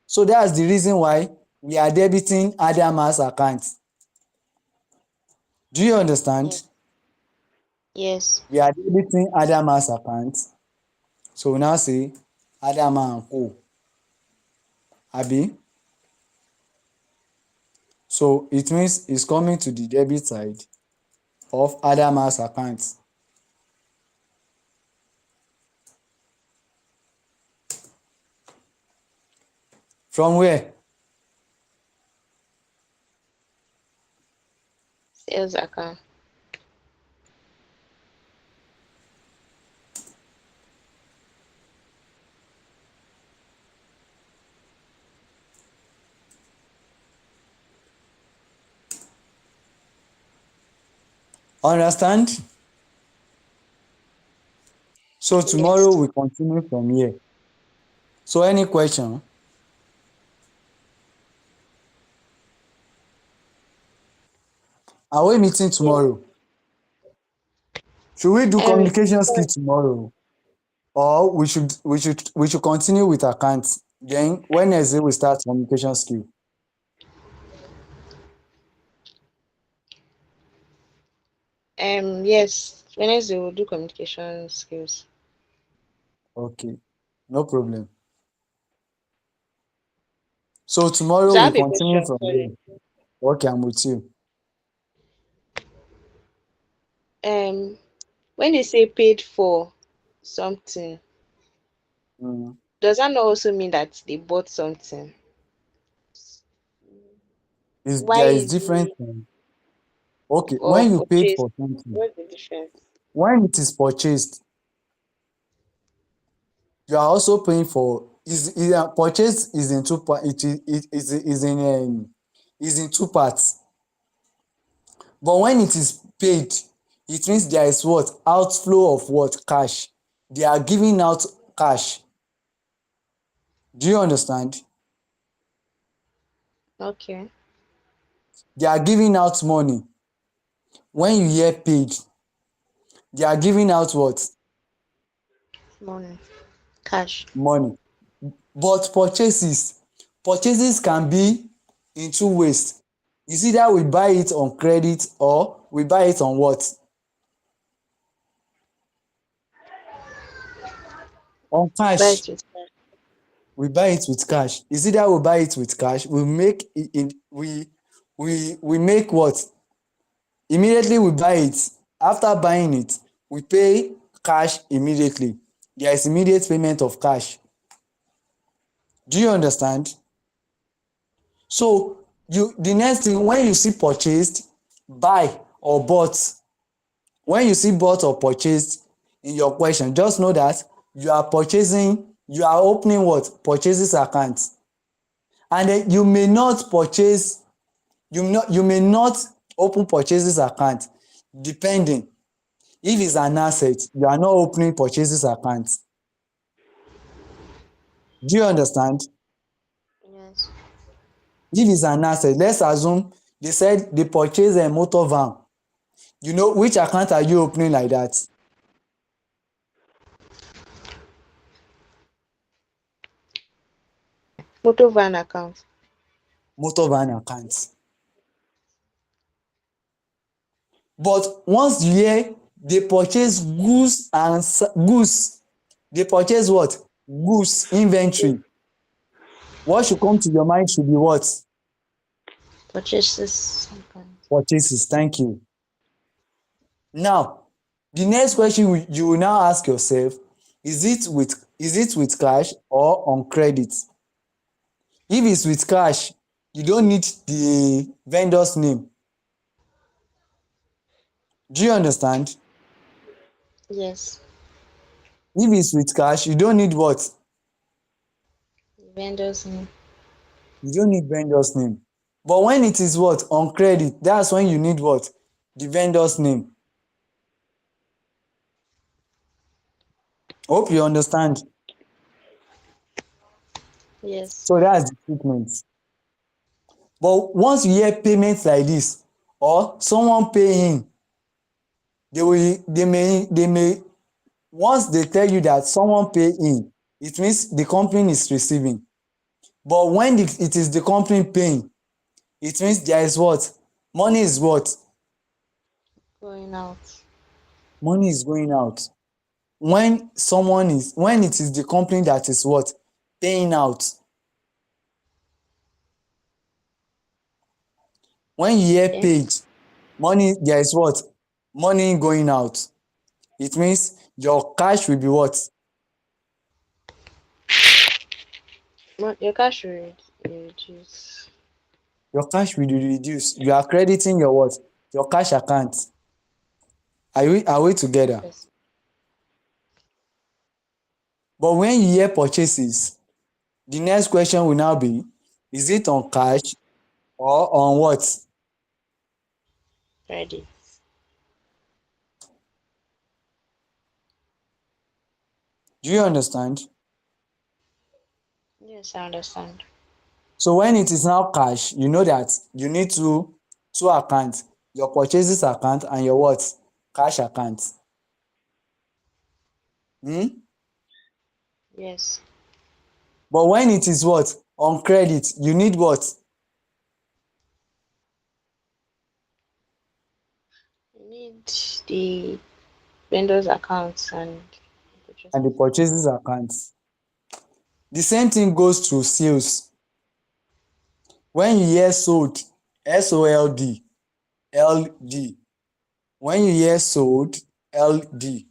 So that's the reason why we are debiting Adama's account. Do you Yes. understand? Yes. We are debiting Adama's account. So we now say Adama and Co. Abi. So it means it's coming to the debit side of Adama's account. From where? Sales account. Understand? So tomorrow Yes. we continue from here. So any question? Are we meeting Yes. tomorrow? Should we do Um. communication skill tomorrow? Or we should continue with accounts. Then Wednesday we start communication skill. Yes. Wednesday we'll do communication skills. Okay, no problem. So tomorrow So I we have a continue question from for you. there. Okay, I'm with you. Um, when they say paid for something, Mm. does that not also mean that they bought something? Why There is is different it okay, or when you paid purchased? for something, What's the difference? when it is purchased, you are also paying for purchase is in two part is in two parts. But when it is paid, it means there is what? Outflow of what? Cash. They are giving out cash. Do you understand? Okay, They are giving out money. When you hear paid, they are giving out what? money, cash. Money. But purchases can be in two ways. It's either we buy it on credit or we buy it on what? On Buy cash. it with cash. We buy it with cash. It's either we buy it with cash, we make it in we make what? Immediately we buy it. After buying it, we pay cash immediately. There is immediate payment of cash. Do you understand? So you the next thing when you see purchased, buy or bought, when you see bought or purchased in your question, just know that you are opening what? Purchases account. And then you may not open purchases account depending. If it's an asset, you are not opening purchases account. Do you understand? Yes. If it's an asset, let's assume they said they purchase a motor van. You know which account are you opening like that? Motor van account. Motor van account. But once you hear they purchase goods, they purchase what? Goods inventory. What should come to your mind should be what? Purchases account. Purchases. Thank you. Now, the next question you will now ask yourself, is it with cash or on credit? If it's with cash, you don't need the vendor's name. Do you understand? Yes. If it's with cash, you don't need what? Vendors name. You don't need vendor's name. But when it is what? On credit, that's when you need what? The vendor's name. Hope you understand. Yes. So that's the treatment. But once you hear payments like this, or someone paying, they may once they tell you that someone pay in, it means the company is receiving. But when it is the company paying, it means there is what? Money is what? Going out. Money is going out. When it is the company that is what? Paying out. When you hear Okay. paid, money there is what? Money going out. It means your cash will be what? Your cash will reduce. Your cash will reduce. You are crediting your what? Your cash account. Are we together? Yes. But when you hear purchases, the next question will now be, is it on cash or on what? Credit. Do you understand? Yes, I understand. So when it is now cash, you know that you need two accounts, your purchases account and your what? Cash account. Hmm? Yes. But when it is what? On credit, you need what? You need the vendors accounts and and the purchases. purchases account. The same thing goes to sales. When you hear sold, SOLD, LD. When you hear sold, LD,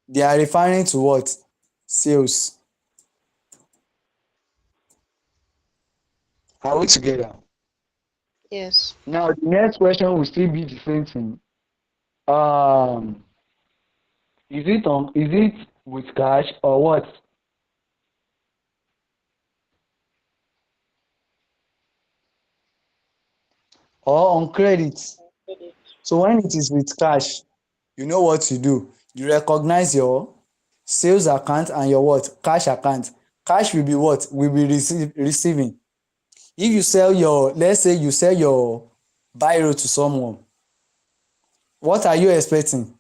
they are referring to what? Sales. Are we together? Yes. Now the next question will still be the same thing. Um, is it with cash or what? Or on credit? So when it is with cash, you know what you do. You recognize your sales account and your what? Cash account. Cash will be what? Will be receiving. If you sell your, let's say you sell your biro to someone, what are you expecting?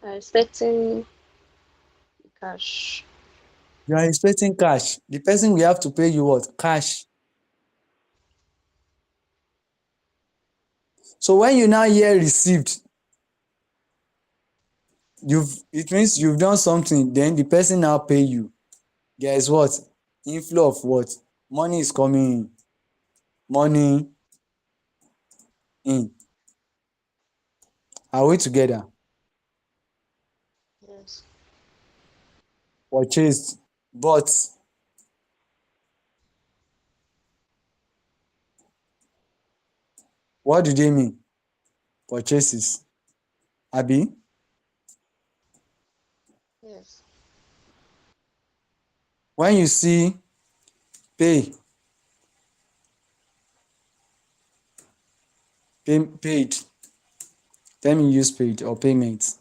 Expecting cash. You are expecting cash. The person will have to pay you what? Cash. So when you now hear received, it means you've done something, then the person now pay you. There is what? Inflow of what? Money is coming in. Money in. Are we together? Yes. Purchased. But what do they mean? Purchases. Abi? Yes. When you see pay, paid, let me use paid or payment.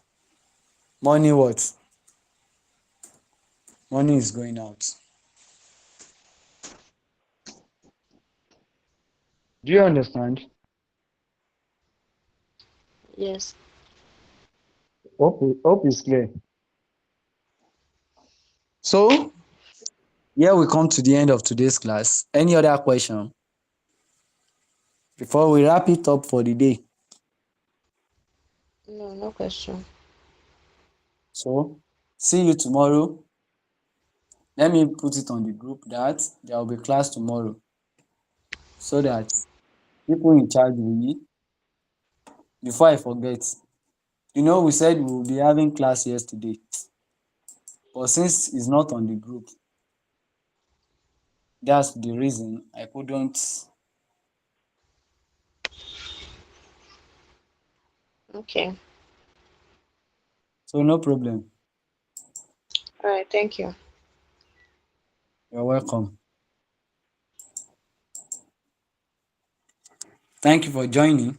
Money what? Money is going out. Do you understand? Yes. Hope is clear. So here we come to the end of today's class. Any other question before we wrap it up for the day? No, no question. So see you tomorrow. Let me put it on the group that there will be class tomorrow so that people in charge will. Before I forget, we said we will be having class yesterday, but since it's not on the group, that's the reason I couldn't. Okay. So no problem. All right. Thank you. You're welcome. Thank you for joining.